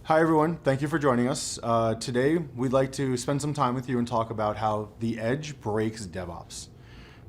Hi everyone, thank you for joining us. Today we'd like to spend some time with you and talk about how the edge breaks DevOps.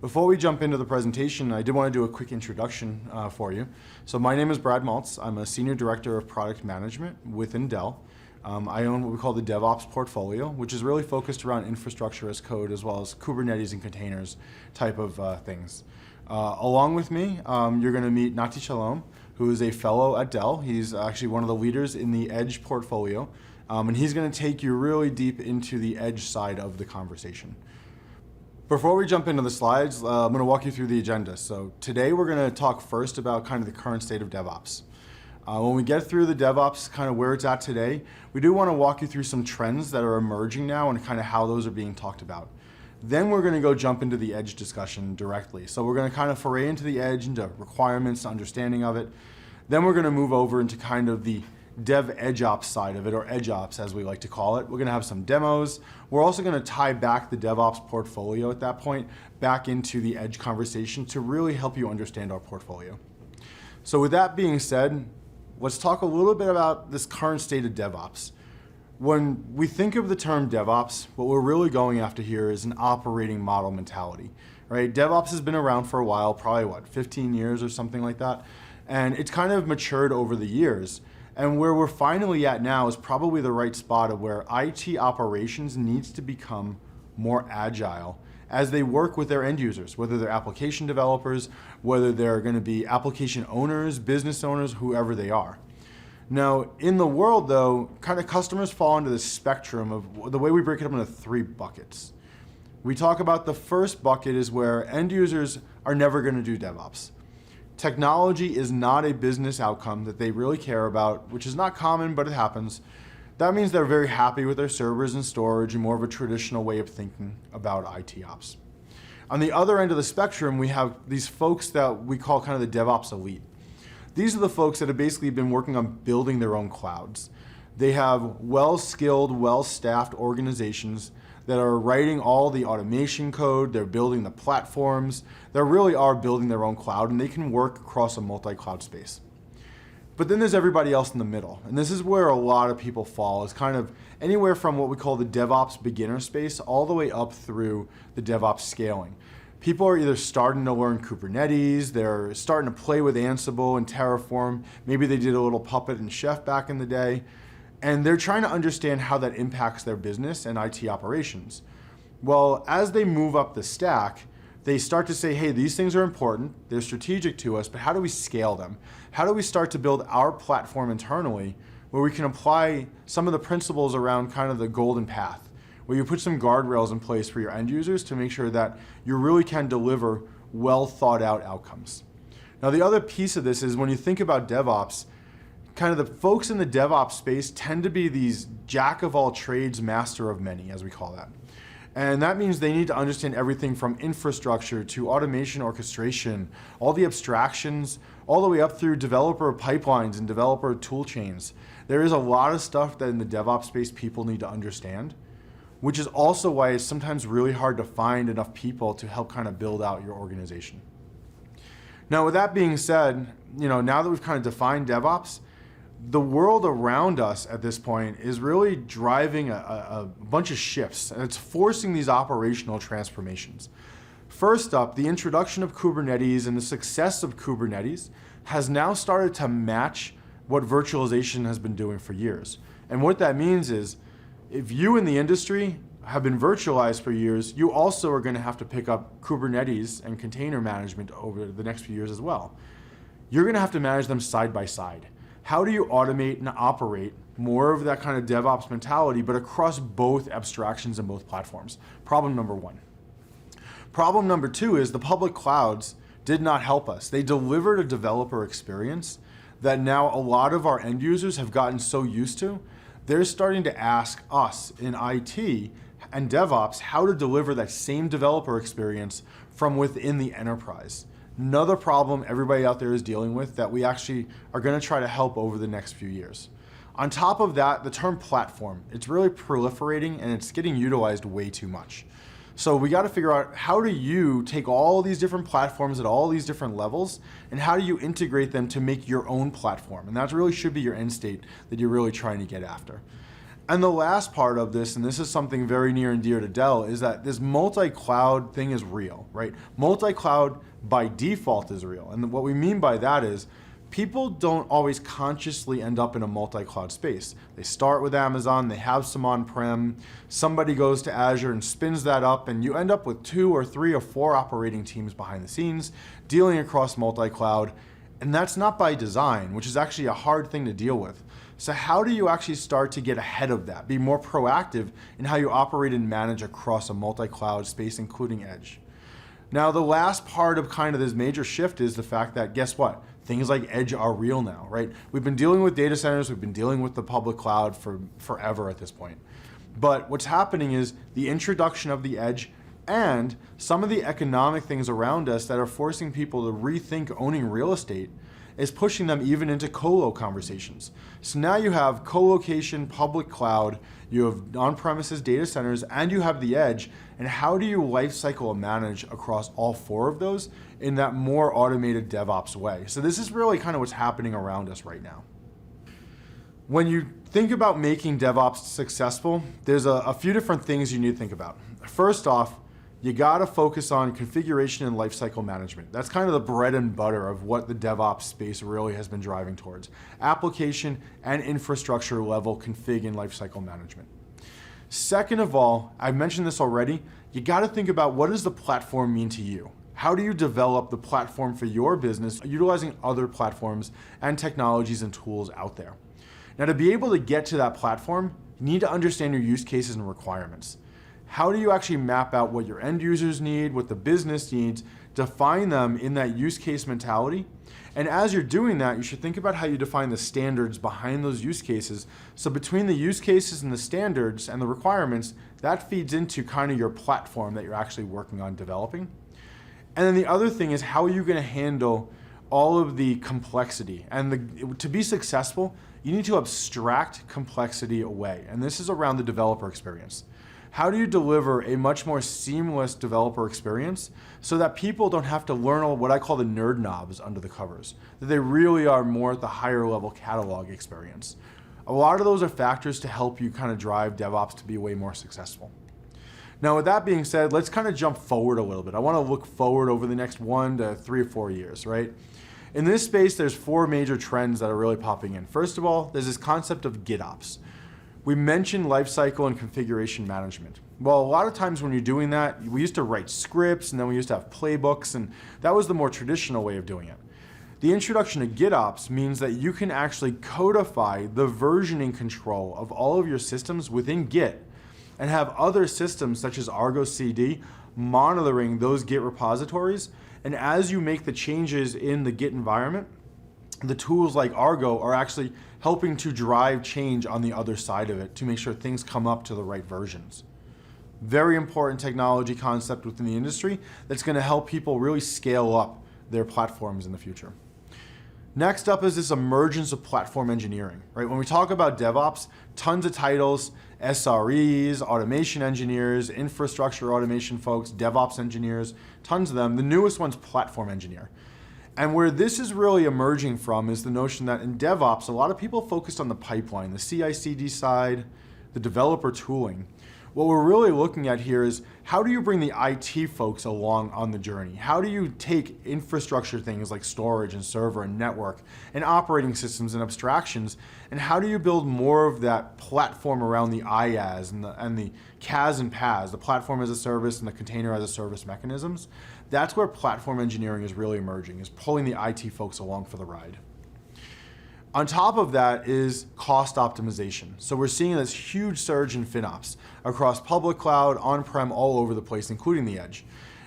Before we jump into the presentation, I did want to do a quick introduction for you. So my name is Brad Maltz. I'm a Senior Director of Product Management within Dell. I own what we call the DevOps portfolio, which is really focused around infrastructure as code as well as Kubernetes and containers type of things. Along with me, you're going to meet Nati Shalom, who is a fellow at Dell. He's actually one of the leaders in the Edge portfolio, and he's going to take you really deep into the Edge side of the conversation. Before we jump into the slides, I'm going to walk you through the agenda. So today we're going to talk first about kind of the current state of DevOps. When we get through the DevOps, kind of where it's at today, we do want to walk you through some trends that are emerging now and kind of how those are being talked about. Then we're going to go jump into the Edge discussion directly. So we're going to kind of foray into the Edge, into requirements, understanding of it. Then we're going to move over into kind of the DevEdgeOps side of it, or EdgeOps as we like to call it. We're going to have some demos. We're also going to tie back the DevOps portfolio at that point back into the Edge conversation to really help you understand our portfolio. So with that being said, let's talk a little bit about this current state of DevOps. When we think of the term DevOps, what we're really going after here is an operating model mentality, right? DevOps has been around for a while, probably 15 years or something like that. And it's kind of matured over the years. And where we're finally at now is probably the right spot of where IT operations needs to become more agile as they work with their end users, whether they're application developers, whether they're going to be application owners, business owners, whoever they are. Now, in the world though, kind of customers fall into the spectrum of the way we break it up into 3 buckets. We talk about the first bucket is where end users are never going to do DevOps. Technology is not a business outcome that they really care about, which is not common, but it happens. That means they're very happy with their servers and storage and more of a traditional way of thinking about IT ops. On the other end of the spectrum, we have these folks that we call kind of the DevOps elite. These are the folks that have basically been working on building their own clouds. They have well-skilled, well-staffed organizations that are writing all the automation code, they're building the platforms, they really are building their own cloud, and they can work across a multi-cloud space. But then there's everybody else in the middle, and this is where a lot of people fall. It's kind of anywhere from what we call the DevOps beginner space all the way up through the DevOps scaling. People are either starting to learn Kubernetes, they're starting to play with Ansible and Terraform, maybe they did a little Puppet and Chef back in the day, and they're trying to understand how that impacts their business and IT operations. Well, as they move up the stack, they start to say, hey, these things are important, they're strategic to us, but how do we scale them? How do we start to build our platform internally where we can apply some of the principles around kind of the golden path, where you put some guardrails in place for your end users to make sure that you really can deliver well thought out outcomes. Now, the other piece of this is when you think about DevOps, kind of the folks in the DevOps space tend to be these jack of all trades, master of many, as we call that. And that means they need to understand everything from infrastructure to automation orchestration, all the abstractions, all the way up through developer pipelines and developer tool chains. There is a lot of stuff that in the DevOps space people need to understand, which is also why it's sometimes really hard to find enough people to help kind of build out your organization. Now, with that being said, now that we've kind of defined DevOps, the world around us at this point is really driving a bunch of shifts, and it's forcing these operational transformations. First up, the introduction of Kubernetes and the success of Kubernetes has now started to match what virtualization has been doing for years. And what that means is, if you in the industry have been virtualized for years, you also are going to have to pick up Kubernetes and container management over the next few years as well. You're going to have to manage them side by side. How do you automate and operate more of that kind of DevOps mentality, but across both abstractions and both platforms? Problem number 1. Problem number 2 is the public clouds did not help us. They delivered a developer experience that now a lot of our end users have gotten so used to, they're starting to ask us in IT and DevOps how to deliver that same developer experience from within the enterprise. Another problem everybody out there is dealing with that we actually are going to try to help over the next few years. On top of that, the term platform, it's really proliferating and it's getting utilized way too much. So we got to figure out, how do you take all these different platforms at all these different levels, and how do you integrate them to make your own platform? And that really should be your end state that you're really trying to get after. And the last part of this, and this is something very near and dear to Dell, is that this multi-cloud thing is real, right? Multi-cloud by default is real. And what we mean by that is people don't always consciously end up in a multi-cloud space. They start with Amazon, they have some on-prem, somebody goes to Azure and spins that up, and you end up with 2 or 3 or 4 operating teams behind the scenes dealing across multi-cloud. And that's not by design, which is actually a hard thing to deal with. So how do you actually start to get ahead of that, be more proactive in how you operate and manage across a multi-cloud space, including edge? Now, the last part of kind of this major shift is the fact that, guess what? Things like edge are real now, right? We've been dealing with data centers, we've been dealing with the public cloud for forever at this point. But what's happening is the introduction of the edge and some of the economic things around us that are forcing people to rethink owning real estate is pushing them even into colo conversations. So now you have colocation, public cloud, you have on-premises data centers, and you have the edge. And how do you lifecycle manage across all 4 of those in that more automated DevOps way? So this is really kind of what's happening around us right now. When you think about making DevOps successful, there's a few different things you need to think about. First off, you gotta focus on configuration and lifecycle management. That's kind of the bread and butter of what the DevOps space really has been driving towards. Application and infrastructure level config and lifecycle management. Second of all, I've mentioned this already, you gotta think about, what does the platform mean to you? How do you develop the platform for your business utilizing other platforms and technologies and tools out there? Now, to be able to get to that platform, you need to understand your use cases and requirements. How do you actually map out what your end users need, what the business needs, define them in that use case mentality? And as you're doing that, you should think about how you define the standards behind those use cases. So between the use cases and the standards and the requirements, that feeds into kind of your platform that you're actually working on developing. And then the other thing is, how are you going to handle all of the complexity? And to be successful, you need to abstract complexity away. And this is around the developer experience. How do you deliver a much more seamless developer experience so that people don't have to learn all what I call the nerd knobs under the covers, that they really are more at the higher level catalog experience? A lot of those are factors to help you kind of drive DevOps to be way more successful. Now, with that being said, let's kind of jump forward a little bit. I want to look forward over the next 1 to 3 or 4 years, right? In this space, there's 4 major trends that are really popping in. First of all, there's this concept of GitOps. We mentioned lifecycle and configuration management. Well, a lot of times when you're doing that, we used to write scripts, and then we used to have playbooks, and that was the more traditional way of doing it. The introduction of GitOps means that you can actually codify the versioning control of all of your systems within Git and have other systems such as Argo CD monitoring those Git repositories. And as you make the changes in the Git environment, the tools like Argo are actually helping to drive change on the other side of it to make sure things come up to the right versions. Very important technology concept within the industry that's going to help people really scale up their platforms in the future. Next up is this emergence of platform engineering, right? When we talk about DevOps, tons of titles: SREs, automation engineers, infrastructure automation folks, DevOps engineers, tons of them. The newest one's platform engineer. And where this is really emerging from is the notion that in DevOps, a lot of people focused on the pipeline, the CI/CD side, the developer tooling. What we're really looking at here is, how do you bring the IT folks along on the journey? How do you take infrastructure things like storage and server and network and operating systems and abstractions, and how do you build more of that platform around the IaaS and the CaaS and PaaS, the platform as a service and the container as a service mechanisms? That's where platform engineering is really emerging, is pulling the IT folks along for the ride. On top of that is cost optimization. So we're seeing this huge surge in FinOps across public cloud, on-prem, all over the place, including the edge.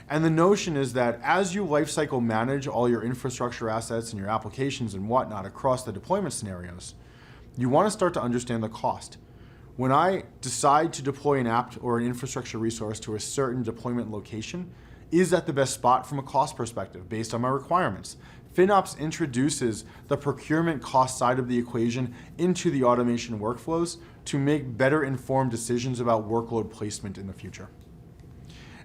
And the notion is that as you lifecycle manage all your infrastructure assets and your applications and whatnot across the deployment scenarios, you want to start to understand the cost. When I decide to deploy an app or an infrastructure resource to a certain deployment location, is that the best spot from a cost perspective based on my requirements? FinOps introduces the procurement cost side of the equation into the automation workflows to make better informed decisions about workload placement in the future.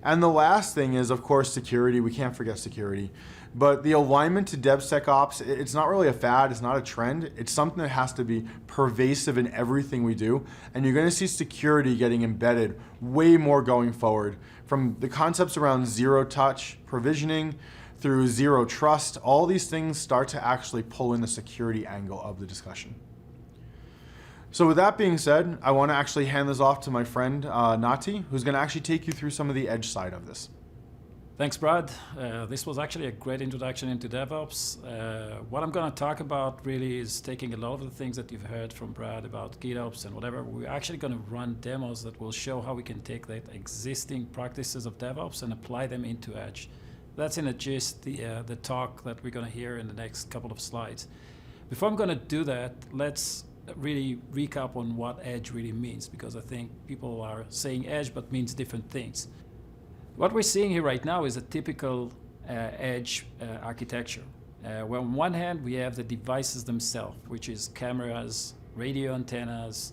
And the last thing is, of course, security. We can't forget security. But the alignment to DevSecOps, it's not really a fad, it's not a trend. It's something that has to be pervasive in everything we do. And you're going to see security getting embedded way more going forward. From the concepts around zero-touch provisioning through zero trust, all these things start to actually pull in the security angle of the discussion. So with that being said, I want to actually hand this off to my friend Nati, who's going to actually take you through some of the edge side of this. Thanks, Brad. This was actually a great introduction into DevOps. What I'm going to talk about really is taking a lot of the things that you've heard from Brad about GitOps and whatever. We're actually going to run demos that will show how we can take that existing practices of DevOps and apply them into Edge. That's in a gist, the talk that we're going to hear in the next couple of slides. Before I'm going to do that, let's really recap on what Edge really means, because I think people are saying Edge but means different things. What we're seeing here right now is a typical edge architecture. Where on one hand, we have the devices themselves, which is cameras, radio antennas,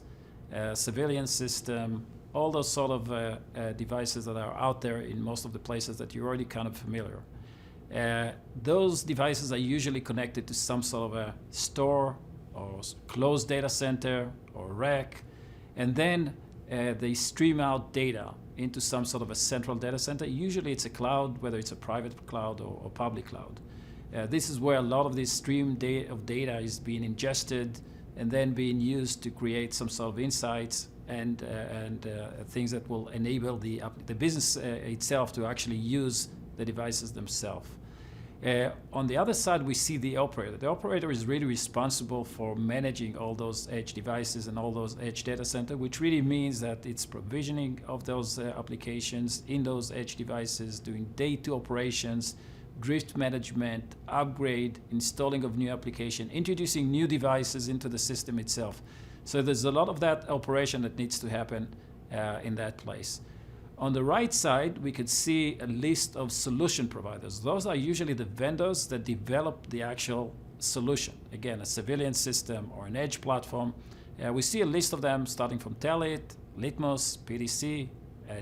civilian system, all those sort of devices that are out there in most of the places that you're already kind of familiar. Those devices are usually connected to some sort of a store or closed data center or rack, and then they stream out data into some sort of a central data center. Usually it's a cloud, whether it's a private cloud or public cloud. This is where a lot of this stream of data is being ingested and then being used to create some sort of insights and things that will enable the business itself to actually use the devices themselves. On the other side, we see the operator. The operator is really responsible for managing all those edge devices and all those edge data center, which really means that it's provisioning of those applications in those edge devices, doing day-to operations, drift management, upgrade, installing of new application, introducing new devices into the system itself. So there's a lot of that operation that needs to happen in that place. On the right side, we could see a list of solution providers. Those are usually the vendors that develop the actual solution. Again, a civilian system or an edge platform. We see a list of them starting from Telit, Litmus, PDC,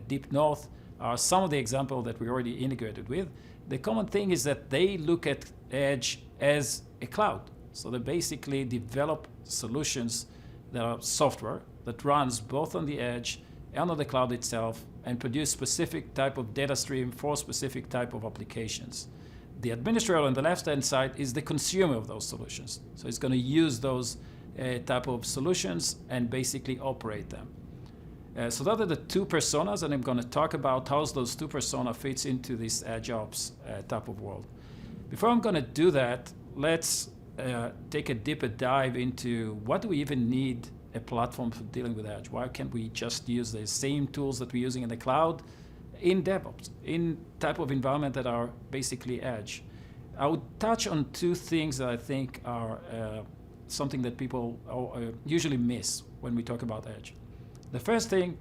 Deep North are some of the examples that we already integrated with. The common thing is that they look at Edge as a cloud. So they basically develop solutions that are software that runs both on the edge and on the cloud itself and produce specific type of data stream for specific type of applications. The administrator on the left-hand side is the consumer of those solutions. So it's going to use those type of solutions and basically operate them. So those are the two personas, and I'm going to talk about how those two personas fits into this Edge Ops type of world. Before I'm going to do that, let's take a deeper dive into what do we even need a platform for dealing with Edge. Why can't we just use the same tools that we're using in the cloud in DevOps, in type of environment that are basically Edge? I would touch on two things that I think are something that people usually miss when we talk about Edge. The first thing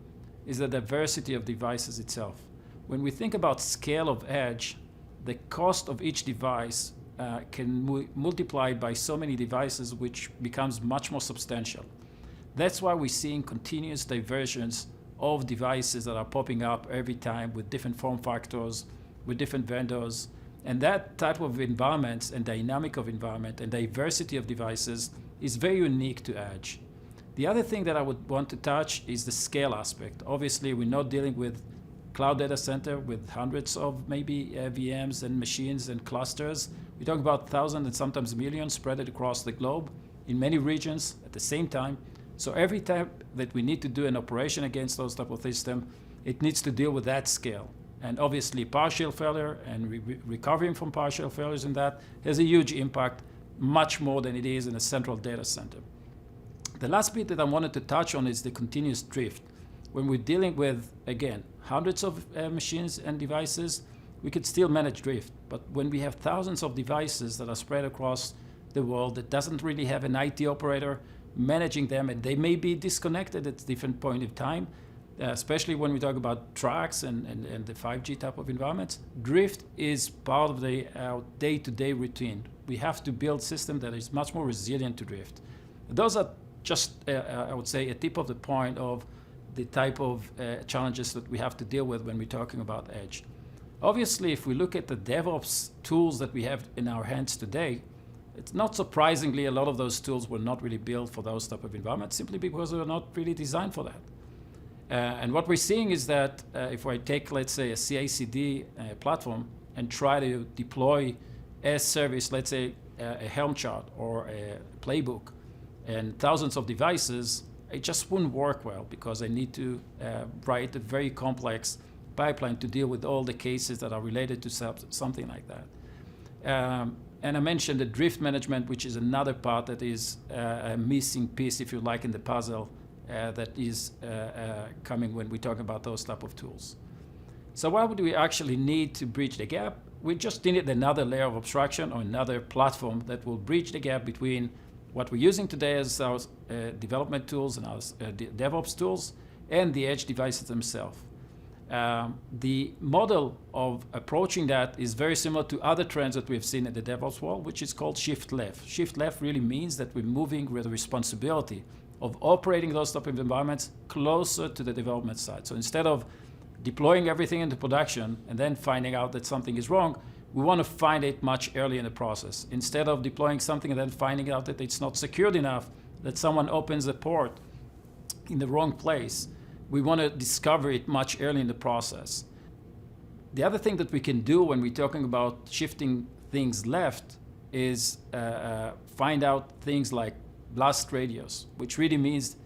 is the diversity of devices itself. When we think about scale of Edge, the cost of each device can multiply by so many devices, which becomes much more substantial. That's why we're seeing continuous diversions of devices that are popping up every time with different form factors, with different vendors. And that type of environments and dynamic of environment and diversity of devices is very unique to Edge. The other thing that I would want to touch is the scale aspect. Obviously, we're not dealing with cloud data center with hundreds of maybe VMs and machines and clusters. We talk about thousands and sometimes millions spread across the globe in many regions at the same time. So every time that we need to do an operation against those type of systems, it needs to deal with that scale. And obviously partial failure and recovering from partial failures in that has a huge impact, much more than it is in a central data center. The last bit that I wanted to touch on is the continuous drift. When we're dealing with, again, hundreds of machines and devices, we could still manage drift. But when we have thousands of devices that are spread across the world that doesn't really have an IT operator managing them, and they may be disconnected at different point in time, especially when we talk about tracks and the 5G type of environments, drift is part of the day-to-day routine. We have to build system that is much more resilient to drift. Those are just, I would say, a tip of the point of the type of challenges that we have to deal with when we're talking about edge. Obviously, if we look at the DevOps tools that we have in our hands today, it's not surprisingly a lot of those tools were not really built for those type of environments simply because they were not really designed for that. And what we're seeing is that if I take, let's say, a CI/CD platform and try to deploy as service, let's say, a Helm chart or a playbook and thousands of devices, it just wouldn't work well because I need to write a very complex pipeline to deal with all the cases that are related to something like that. And I mentioned the drift management, which is another part that is a missing piece, if you like, in the puzzle that is coming when we talk about those type of tools. So what would we actually need to bridge the gap? We just needed another layer of abstraction or another platform that will bridge the gap between what we're using today as our development tools and our DevOps tools and the edge devices themselves. The model of approaching that is very similar to other trends that we've seen in the DevOps world, which is called shift left. Shift left really means that we're moving with the responsibility of operating those type of environments closer to the development side. So instead of deploying everything into production and then finding out that something is wrong, we want to find it much earlier in the process. Instead of deploying something and then finding out that it's not secured enough, that someone opens a port in the wrong place, we want to discover it much earlier in the process. The other thing that we can do when we're talking about shifting things left is find out things like blast radius, which really means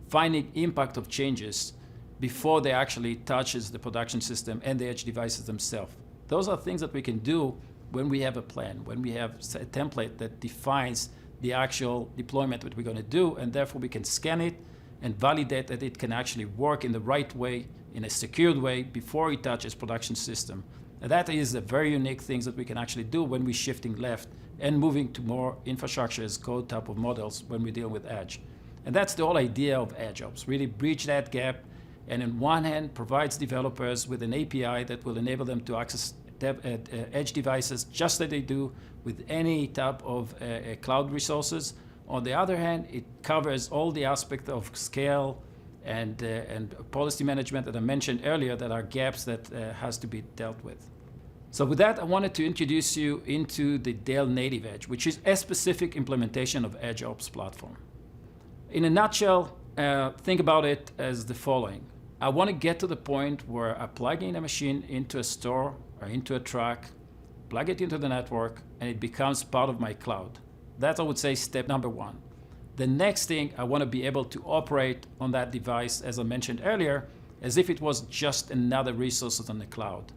finding impact of changes before they actually touches the production system and the edge devices themselves. Those are things that we can do when we have a plan, when we have a template that defines the actual deployment that we're going to do, and therefore we can scan it and validate that it can actually work in the right way, in a secured way, before it touches production system. And that is a very unique thing that we can actually do when we're shifting left and moving to more infrastructure as code type of models when we deal with edge. And that's the whole idea of edge ops, really bridge that gap, and on one hand provides developers with an API that will enable them to access edge devices just like they do with any type of cloud resources. On the other hand, it covers all the aspects of scale and policy management that I mentioned earlier that are gaps that has to be dealt with. So with that, I wanted to introduce you into the Dell Native Edge, which is a specific implementation of Edge Ops platform. In a nutshell, think about it as the following. I want to get to the point where I plug in a machine into a store or into a truck, plug it into the network, and it becomes part of my cloud. That's, I would say, step number one. The next thing, I want to be able to operate on that device, as I mentioned earlier, as if it was just another resource on the cloud.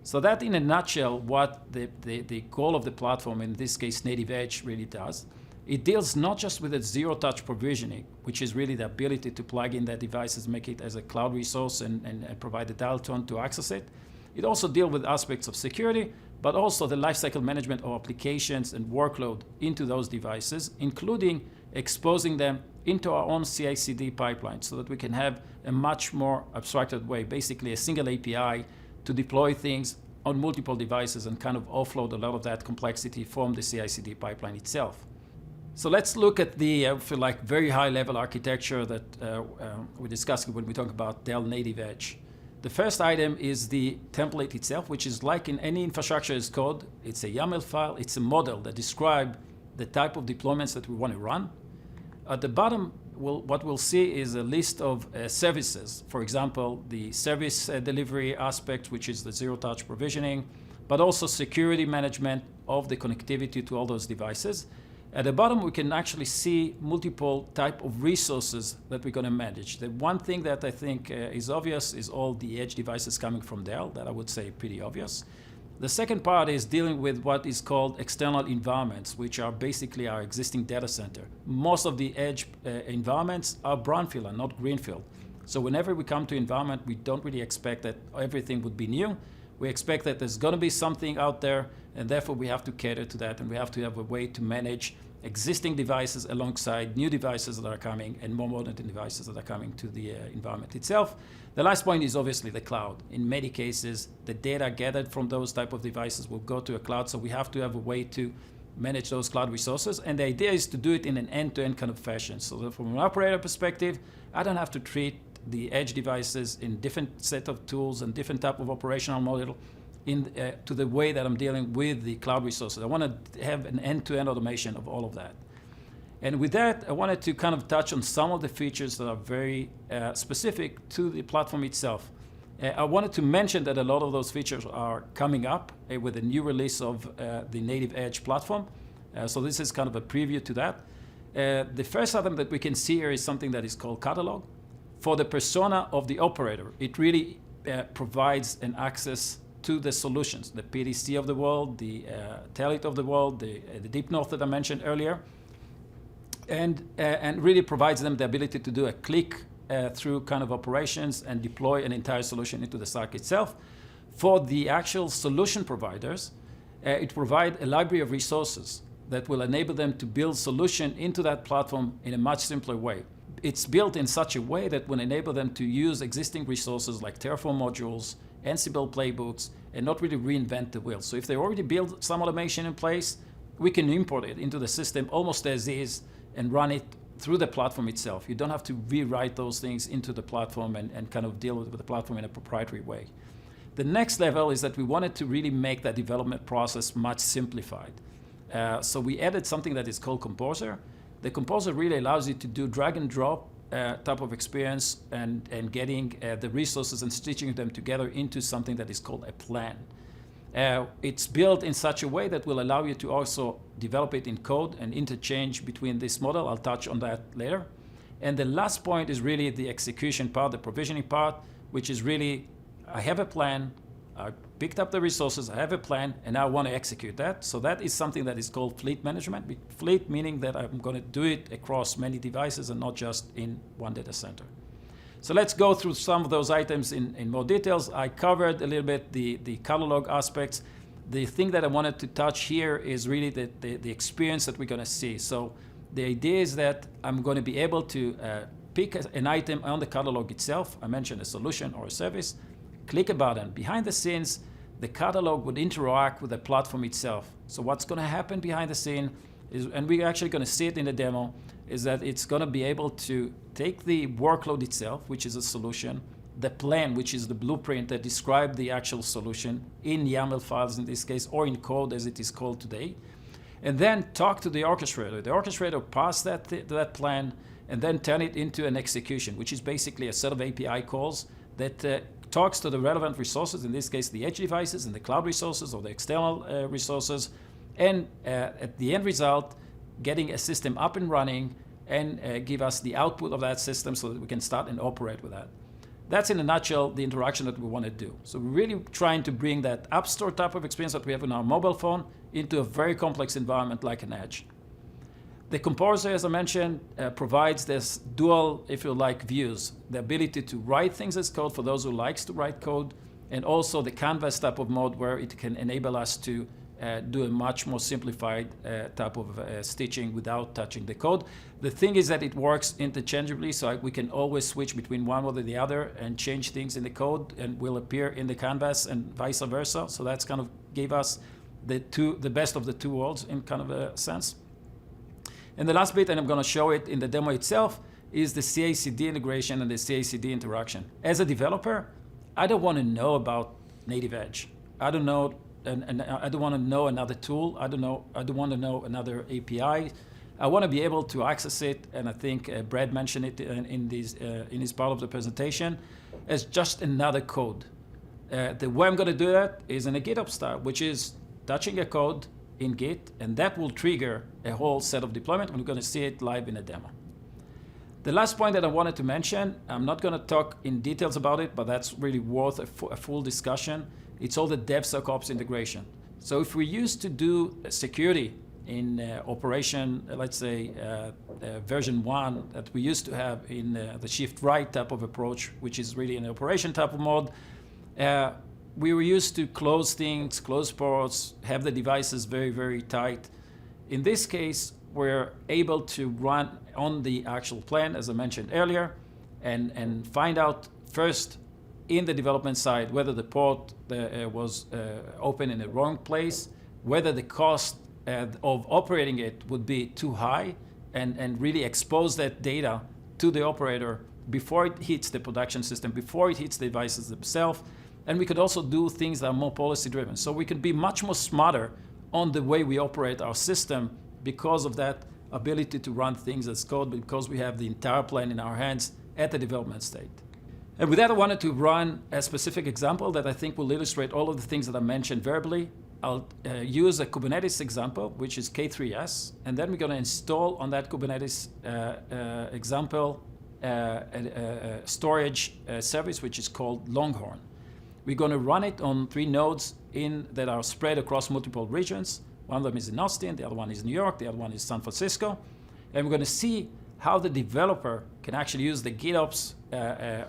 So that, in a nutshell, what the goal of the platform, in this case Native Edge, really does. It deals not just with a zero-touch provisioning, which is really the ability to plug in that devices, make it as a cloud resource and provide the dial tone to access it. It also deals with aspects of security, but also the lifecycle management of applications and workload into those devices, including exposing them into our own CI/CD pipeline so that we can have a much more abstracted way, basically a single API to deploy things on multiple devices and kind of offload a lot of that complexity from the CI/CD pipeline itself. So let's look at the, I feel like, very high-level architecture that we're discussing when we talk about Dell Native Edge. The first item is the template itself, which is like in any infrastructure as code. It's a YAML file. It's a model that describes the type of deployments that we want to run. At the bottom, what we'll see is a list of services. For example, the service delivery aspect, which is the zero-touch provisioning, but also security management of the connectivity to all those devices. At the bottom, we can actually see multiple type of resources that we're going to manage. The one thing that I think is obvious is all the edge devices coming from Dell, that I would say pretty obvious. The second part is dealing with what is called external environments, which are basically our existing data center. Most of the edge environments are brownfield and not greenfield. So whenever we come to environment, we don't really expect that everything would be new. We expect that there's going to be something out there, and therefore we have to cater to that, and we have to have a way to manage existing devices alongside new devices that are coming and more modern devices that are coming to the environment itself. The last point is obviously the cloud. In many cases, the data gathered from those type of devices will go to a cloud, so we have to have a way to manage those cloud resources, and the idea is to do it in an end-to-end kind of fashion, so that from an operator perspective, I don't have to treat the edge devices in different set of tools and different type of operational model to the way that I'm dealing with the cloud resources. I want to have an end-to-end automation of all of that. And with that, I wanted to kind of touch on some of the features that are very specific to the platform itself. I wanted to mention that a lot of those features are coming up with a new release of the native edge platform. So this is kind of a preview to that. The first item that we can see here is something that is called catalog. For the persona of the operator, it really provides an access to the solutions, the PDC of the world, the Telit of the world, the Deep North that I mentioned earlier, and really provides them the ability to do a click through kind of operations and deploy an entire solution into the SAC itself. For the actual solution providers, it provides a library of resources that will enable them to build solution into that platform in a much simpler way. It's built in such a way that will enable them to use existing resources like Terraform modules, Ansible playbooks, and not really reinvent the wheel. So if they already built some automation in place, we can import it into the system almost as is and run it through the platform itself. You don't have to rewrite those things into the platform and kind of deal with the platform in a proprietary way. The next level is that we wanted to really make that development process much simplified. So we added something that is called Composer. The Composer really allows you to do drag and drop type of experience and getting the resources and stitching them together into something that is called a plan. It's built in such a way that will allow you to also develop it in code and interchange between this model. I'll touch on that later. And the last point is really the execution part, the provisioning part, which is really, I have a plan, I picked up the resources, I have a plan, and now I want to execute that. So that is something that is called fleet management. Fleet meaning that I'm going to do it across many devices and not just in one data center. So let's go through some of those items in more details. I covered a little bit the catalog aspects. The thing that I wanted to touch here is really the experience that we're going to see. So the idea is that I'm going to be able to pick an item on the catalog itself. I mentioned a solution or a service. Click a button. Behind the scenes, the catalog would interact with the platform itself. So what's going to happen behind the scene is, and we're actually going to see it in the demo, is that it's going to be able to take the workload itself, which is a solution, the plan, which is the blueprint that describes the actual solution in YAML files in this case, or in code as it is called today, and then talk to the orchestrator. The orchestrator pass that plan and then turn it into an execution, which is basically a set of API calls that talks to the relevant resources, in this case the edge devices and the cloud resources or the external resources, and at the end result, getting a system up and running and give us the output of that system so that we can start and operate with that. That's in a nutshell the interaction that we want to do. So we're really trying to bring that app store type of experience that we have on our mobile phone into a very complex environment like an edge. The Composer, as I mentioned, provides this dual, if you like, views. The ability to write things as code for those who likes to write code, and also the canvas type of mode where it can enable us to do a much more simplified type of stitching without touching the code. The thing is that it works interchangeably, so we can always switch between one or the other and change things in the code and will appear in the canvas and vice versa. So that's kind of gave us the best of the two worlds in kind of a sense. And the last bit, and I'm going to show it in the demo itself, is the CI/CD integration and the CI/CD interaction. As a developer, I don't want to know about native edge. I don't know. And I don't want to know another tool. I don't want to know another API. I want to be able to access it, and I think Brad mentioned it in his part of the presentation, as just another code. The way I'm going to do that is in a GitOps style, which is touching a code in Git, and that will trigger a whole set of deployment, and we're going to see it live in a demo. The last point that I wanted to mention, I'm not going to talk in details about it, but that's really worth a full discussion. It's all the DevSecOps integration. So if we used to do security in operation, let's say version 1 that we used to have in the shift right type of approach, which is really an operation type of mode, we were used to close things, close ports, have the devices very, very tight. In this case, we're able to run on the actual plan, as I mentioned earlier, and find out first in the development side whether the port was open in the wrong place, whether the cost of operating it would be too high, and really expose that data to the operator before it hits the production system, before it hits the devices themselves. And we could also do things that are more policy driven. So we can be much more smarter on the way we operate our system because of that ability to run things as code, because we have the entire plan in our hands at the development state. And with that, I wanted to run a specific example that I think will illustrate all of the things that I mentioned verbally. I'll use a Kubernetes example, which is K3s, and then we're going to install on that Kubernetes example a storage service, which is called Longhorn. We're going to run it on 3 nodes that are spread across multiple regions. One of them is in Austin, the other one is New York, the other one is San Francisco. And we're going to see how the developer can actually use the GitOps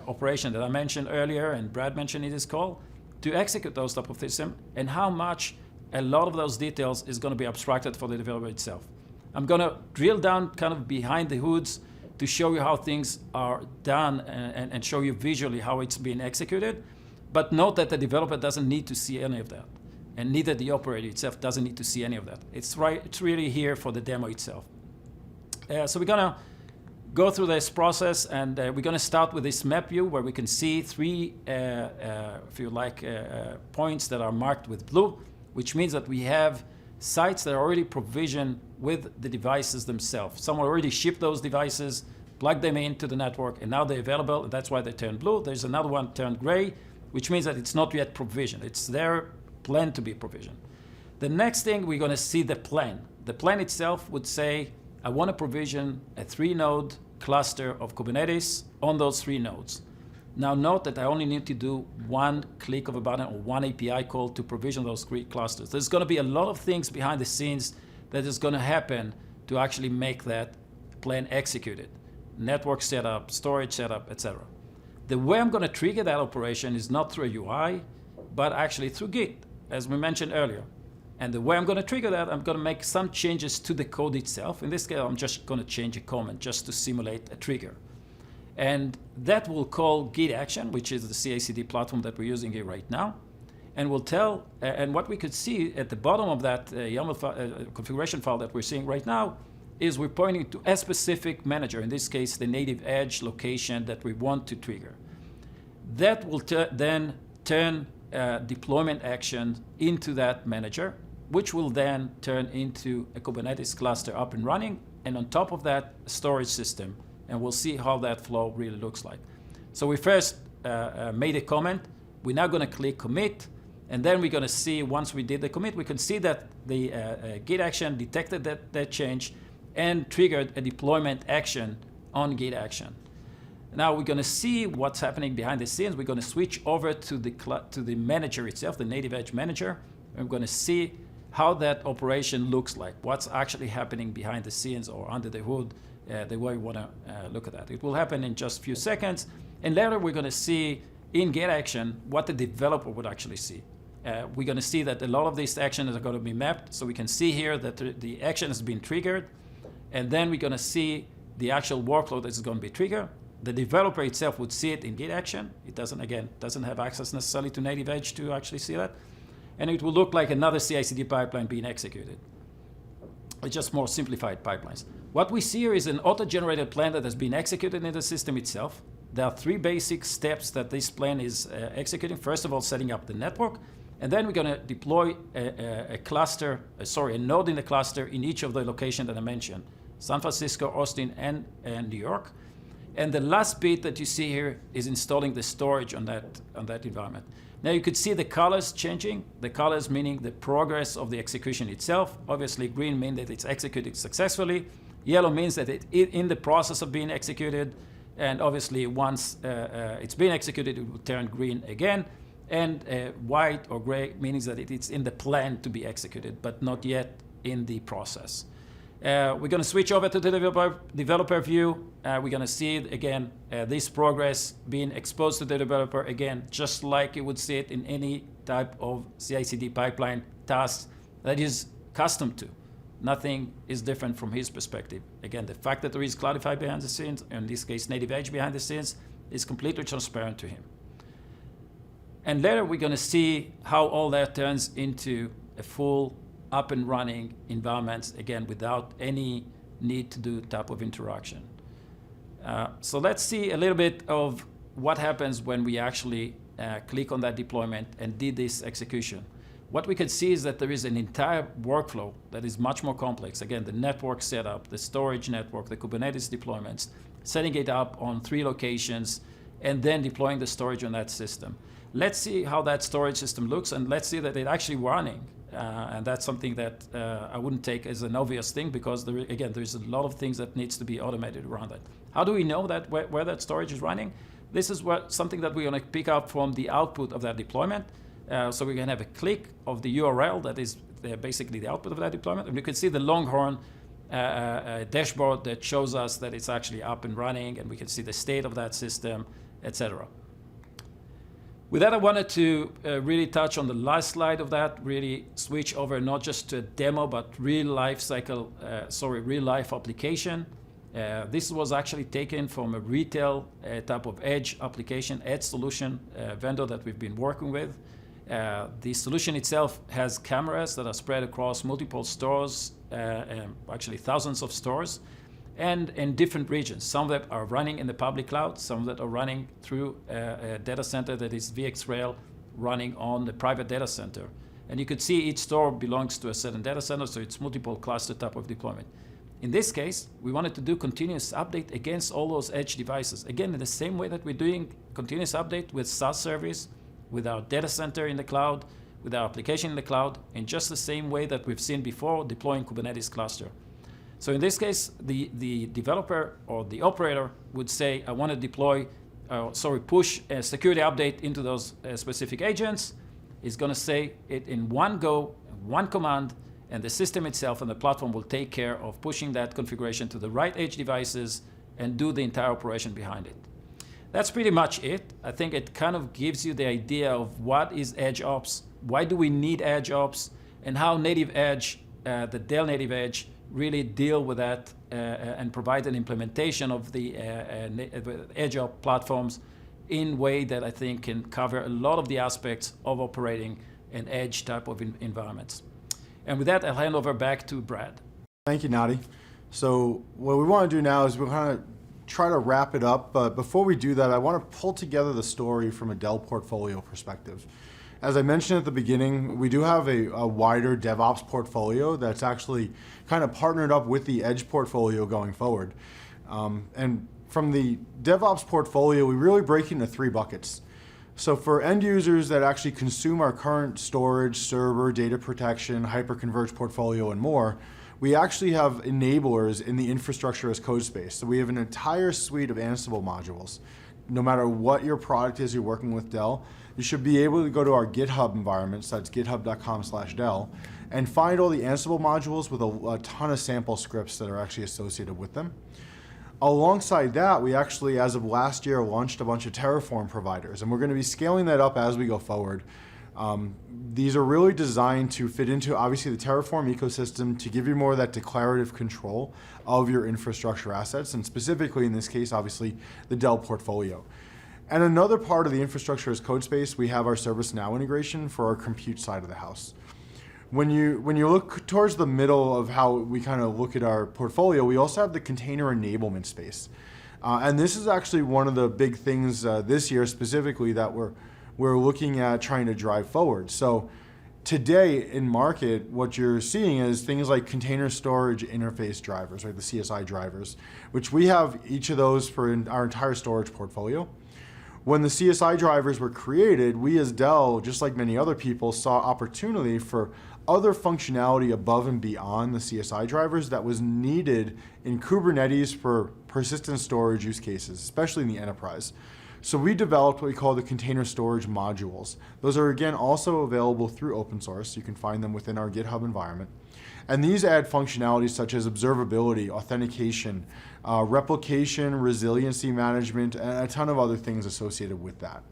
operation that I mentioned earlier and Brad mentioned in his call to execute those type of systems, and how much a lot of those details is going to be abstracted for the developer itself. I'm going to drill down kind of behind the hoods to show you how things are done and show you visually how it's being executed. But note that the developer doesn't need to see any of that, and neither the operator itself doesn't need to see any of that. It's really here for the demo itself. So we're going to go through this process, and we're going to start with this map view where we can see 3, if you like, points that are marked with blue, which means that we have sites that are already provisioned with the devices themselves. Someone already shipped those devices, plugged them into the network, and now they're available. That's why they turned blue. There's another one turned gray, which means that it's not yet provisioned. It's their plan to be provisioned. The next thing, we're going to see the plan. The plan itself would say, I want to provision a 3-node cluster of Kubernetes on those 3 nodes. Now note that I only need to do 1 click of a button or 1 API call to provision those 3 clusters. There's going to be a lot of things behind the scenes that is going to happen to actually make that plan executed. Network setup, storage setup, etc. The way I'm going to trigger that operation is not through a UI, but actually through Git, as we mentioned earlier. And the way I'm going to trigger that, I'm going to make some changes to the code itself. In this case, I'm just going to change a comment just to simulate a trigger. And that will call Git action, which is the CI/CD platform that we're using here right now. And we'll tell, and what we could see at the bottom of that YAML configuration file that we're seeing right now is we're pointing to a specific manager, in this case, the native edge location that we want to trigger. That will then turn deployment action into that manager, which will then turn into a Kubernetes cluster up and running, and on top of that, a storage system. And we'll see how that flow really looks like. So we first made a comment. We're now going to click commit, and then we're going to see, once we did the commit, we can see that the Git action detected that change and triggered a deployment action on Git action. Now we're going to see what's happening behind the scenes. We're going to switch over to the manager itself, the native edge manager, and we're going to see how that operation looks like, what's actually happening behind the scenes or under the hood, the way we want to look at that. It will happen in just a few seconds, and later we're going to see in Git action what the developer would actually see. We're going to see that a lot of these actions are going to be mapped, so we can see here that the action has been triggered, and then we're going to see the actual workload that is going to be triggered. The developer itself would see it in Git action. It doesn't have access necessarily to native edge to actually see that. And it will look like another CI/CD pipeline being executed. It's just more simplified pipelines. What we see here is an auto-generated plan that has been executed in the system itself. There are 3 basic steps that this plan is executing. First of all, setting up the network. And then we're going to deploy a node in the cluster in each of the locations that I mentioned. San Francisco, Austin, and New York. And the last bit that you see here is installing the storage on that environment. Now you could see the colors changing. The colors meaning the progress of the execution itself. Obviously, green means that it's executed successfully. Yellow means that it's in the process of being executed. And obviously, once it's been executed, it will turn green again. And white or gray means that it's in the plan to be executed, but not yet in the process. We're going to switch over to the developer view. We're going to see, again, this progress being exposed to the developer, again, just like you would see it in any type of CI/CD pipeline task that is custom to. Nothing is different from his perspective. Again, the fact that there is Cloudify behind the scenes, in this case, native edge behind the scenes, is completely transparent to him. And later, we're going to see how all that turns into a full up and running environments, again, without any need to do type of interaction. So let's see a little bit of what happens when we actually click on that deployment and did this execution. What we can see is that there is an entire workflow that is much more complex. Again, the network setup, the storage network, the Kubernetes deployments, setting it up on 3 locations, and then deploying the storage on that system. Let's see how that storage system looks, and let's see that it's actually running. And that's something that I wouldn't take as an obvious thing, because there's a lot of things that needs to be automated around that. How do we know that where that storage is running? This is something that we're going to pick up from the output of that deployment. So we can have a click of the URL that is basically the output of that deployment, and we can see the Longhorn dashboard that shows us that it's actually up and running, and we can see the state of that system, etc. With that, I wanted to really touch on the last slide of that, really switch over not just to a demo, but real life application. This was actually taken from a retail type of edge application, edge solution vendor that we've been working with. The solution itself has cameras that are spread across multiple stores, actually thousands of stores, and in different regions. Some of them are running in the public cloud, some of them are running through a data center that is VxRail running on the private data center. And you could see each store belongs to a certain data center, so it's multiple cluster type of deployment. In this case, we wanted to do continuous update against all those edge devices. Again, in the same way that we're doing continuous update with SaaS service, with our data center in the cloud, with our application in the cloud, in just the same way that we've seen before deploying Kubernetes cluster. So in this case, the developer or the operator would say, I want to push a security update into those specific agents. It's going to say it in one go, one command, and the system itself and the platform will take care of pushing that configuration to the right edge devices and do the entire operation behind it. That's pretty much it. I think it kind of gives you the idea of what is Edge Ops, why do we need Edge Ops, and how Native Edge, the Dell Native Edge, really deal with that and provide an implementation of the Edge Ops platforms in a way that I think can cover a lot of the aspects of operating an edge type of environments. And with that, I'll hand over back to Brad. Thank you, Nati. So what we want to do now is we'll kind of try to wrap it up, but before we do that, I want to pull together the story from a Dell portfolio perspective. As I mentioned at the beginning, we do have a wider DevOps portfolio that's actually kind of partnered up with the Edge portfolio going forward. And from the DevOps portfolio, we really break into 3 buckets. So for end users that actually consume our current storage, server, data protection, hyperconverged portfolio, and more, we actually have enablers in the infrastructure as code space. So we have an entire suite of Ansible modules. No matter what your product is you're working with Dell, you should be able to go to our GitHub environment, so that's github.com/Dell, and find all the Ansible modules with a ton of sample scripts that are actually associated with them. Alongside that, we actually, as of last year, launched a bunch of Terraform providers, and we're going to be scaling that up as we go forward. These are really designed to fit into, obviously, the Terraform ecosystem to give you more of that declarative control of your infrastructure assets, and specifically in this case, obviously, the Dell portfolio. And another part of the infrastructure as code space, we have our ServiceNow integration for our compute side of the house. When you look towards the middle of how we kind of look at our portfolio, we also have the container enablement space. And this is actually one of the big things this year specifically that we're looking at trying to drive forward. So today in market, what you're seeing is things like container storage interface drivers, right, the CSI drivers, which we have each of those for our entire storage portfolio. When the CSI drivers were created, we as Dell, just like many other people, saw opportunity for other functionality above and beyond the CSI drivers that was needed in Kubernetes for persistent storage use cases, especially in the enterprise. So we developed what we call the container storage modules. Those are, again, also available through open source. You can find them within our GitHub environment. And these add functionalities such as observability, authentication, replication, resiliency management, and a ton of other things associated with that.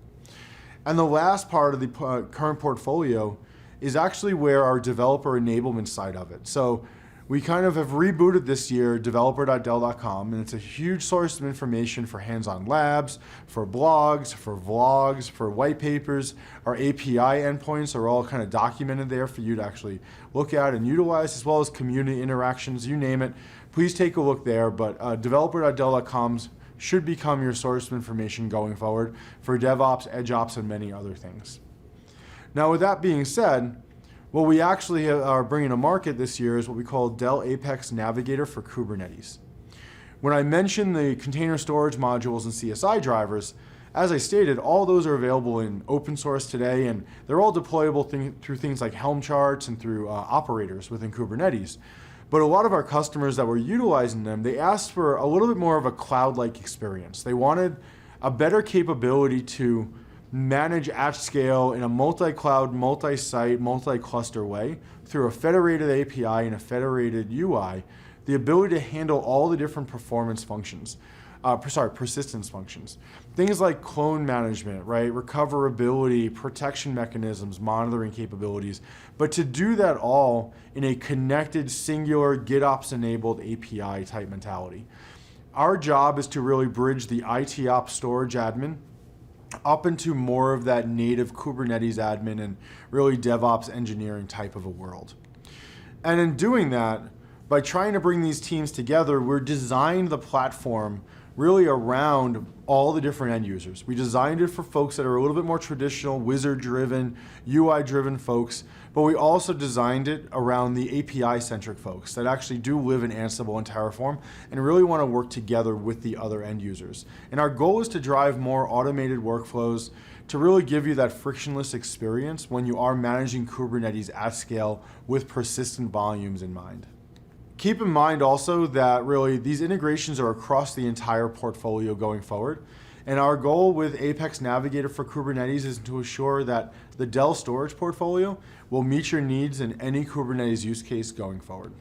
And the last part of the current portfolio is actually where our developer enablement side of it. So we kind of have rebooted this year developer.dell.com, and it's a huge source of information for hands-on labs, for blogs, for vlogs, for white papers. Our API endpoints are all kind of documented there for you to actually look at and utilize, as well as community interactions, you name it. Please take a look there, but developer.dell.com should become your source of information going forward for DevOps, EdgeOps, and many other things. Now, with that being said, what we actually are bringing to market this year is what we call Dell Apex Navigator for Kubernetes. When I mentioned the container storage modules and CSI drivers, as I stated, all those are available in open source today, and they're all deployable through things like Helm charts and through operators within Kubernetes. But a lot of our customers that were utilizing them, they asked for a little bit more of a cloud-like experience. They wanted a better capability to manage at scale in a multi-cloud, multi-site, multi-cluster way through a federated API and a federated UI, the ability to handle all the different performance functions. Persistence functions. Things like clone management, right? Recoverability, protection mechanisms, monitoring capabilities. But to do that all in a connected, singular, GitOps-enabled API type mentality. Our job is to really bridge the IT ops storage admin up into more of that native Kubernetes admin and really DevOps engineering type of a world. And in doing that, by trying to bring these teams together, we're designed the platform really around all the different end users. We designed it for folks that are a little bit more traditional, wizard-driven, UI-driven folks, but we also designed it around the API-centric folks that actually do live in Ansible and Terraform and really want to work together with the other end users. And our goal is to drive more automated workflows to really give you that frictionless experience when you are managing Kubernetes at scale with persistent volumes in mind. Keep in mind also that really these integrations are across the entire portfolio going forward. And our goal with Apex Navigator for Kubernetes is to assure that the Dell storage portfolio will meet your needs in any Kubernetes use case going forward.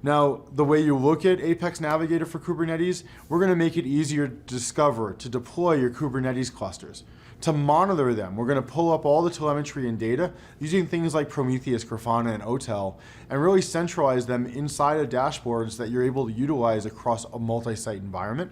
Now, the way you look at Apex Navigator for Kubernetes, we're going to make it easier to discover, to deploy your Kubernetes clusters. To monitor them, we're going to pull up all the telemetry and data using things like Prometheus, Grafana, and OTel, and really centralize them inside of dashboards that you're able to utilize across a multi-site environment.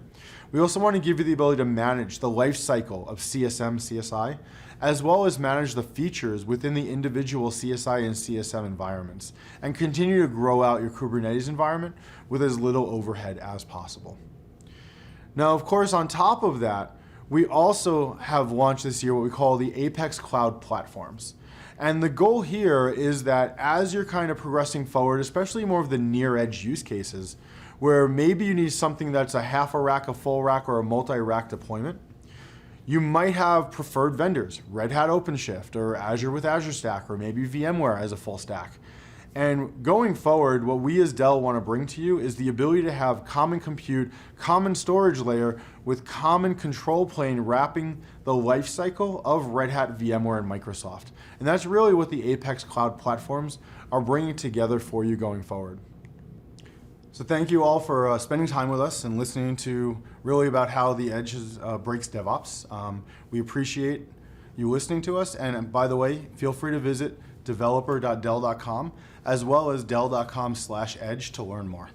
We also want to give you the ability to manage the life cycle of CSM, CSI, as well as manage the features within the individual CSI and CSM environments, and continue to grow out your Kubernetes environment with as little overhead as possible. Now, of course, on top of that, we also have launched this year what we call the Apex Cloud Platforms. And the goal here is that as you're kind of progressing forward, especially more of the near edge use cases, where maybe you need something that's a half a rack, a full rack, or a multi-rack deployment, you might have preferred vendors, Red Hat OpenShift, or Azure with Azure Stack, or maybe VMware as a full stack. And going forward, what we as Dell want to bring to you is the ability to have common compute, common storage layer with common control plane wrapping the lifecycle of Red Hat, VMware, and Microsoft. And that's really what the Apex Cloud Platforms are bringing together for you going forward. So thank you all for spending time with us and listening to really about how the edge breaks DevOps. We appreciate you listening to us. And by the way, feel free to visit developer.dell.com as well as dell.com/edge to learn more.